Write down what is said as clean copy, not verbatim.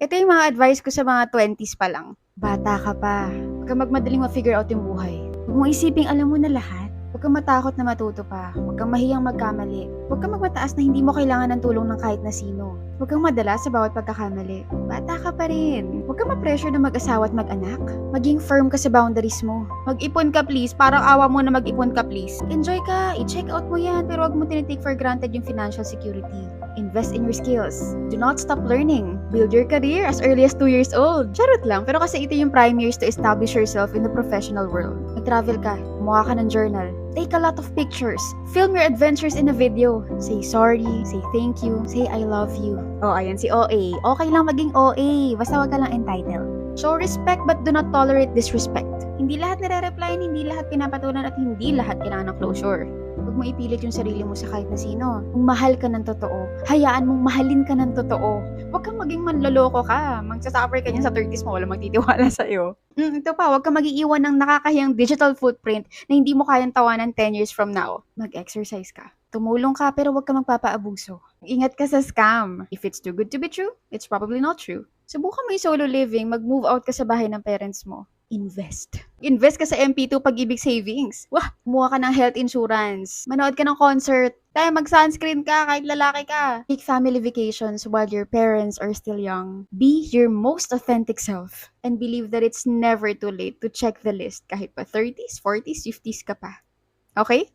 Ito yung mga advice ko sa mga 20s pa lang. Bata ka pa. Huwag kang magmadaling ma-figure out yung buhay. Huwag mong isiping alam mo na lahat. Huwag kang matakot na matuto pa. Huwag kang mahiyang magkamali. Huwag kang magmataas na hindi mo kailangan ng tulong ng kahit na sino. Huwag kang madala sa bawat pagkakamali. Bata ka pa rin. Huwag kang ma-pressure na mag-asawa at mag-anak. Maging firm ka sa boundaries mo. Mag-ipon ka please. Parang awa mo na mag-ipon ka please. Enjoy ka. I-check out mo yan. Pero huwag mo tinitake for granted yung financial security. Invest in your skills. Do not stop learning. Build your career as early as 2 years old. Charot lang, pero kasi ito yung prime years to establish yourself in the professional world. Mag-travel ka, kumuha ka ng journal. Take a lot of pictures. Film your adventures in a video. Say sorry, say thank you, say I love you. Oh, ayan si OA. Okay lang maging OA, basta wag ka lang entitled. Show respect but do not tolerate disrespect. Hindi lahat nire-replyan, hindi lahat pinapatulan at hindi lahat kailangan ng closure. Huwag mo ipilit yung sarili mo sa kahit na sino. Kung mahal ka ng totoo, hayaan mong mahalin ka ng totoo. Huwag kang maging manloloko ka. Magsasuffer ka niyan sa 30s mo, walang magtitiwala sa'yo. Ito pa, huwag kang mag-iiwan ng nakakahiyang digital footprint na hindi mo kayang tawanan 10 years from now. Mag-exercise ka. Tumulong ka pero huwag ka magpapaabuso. Ingat ka sa scam. If it's too good to be true, it's probably not true. Subukan mo yung solo living, mag-move out ka sa bahay ng parents mo. Invest. Invest ka sa MP2 Pag-ibig Savings. Wah, kumuha ka ng health insurance. Manood ka ng concert. Tayo, mag-sunscreen ka kahit lalaki ka. Take family vacations while your parents are still young. Be your most authentic self. And believe that it's never too late to check the list kahit pa 30s, 40s, 50s ka pa. Okay?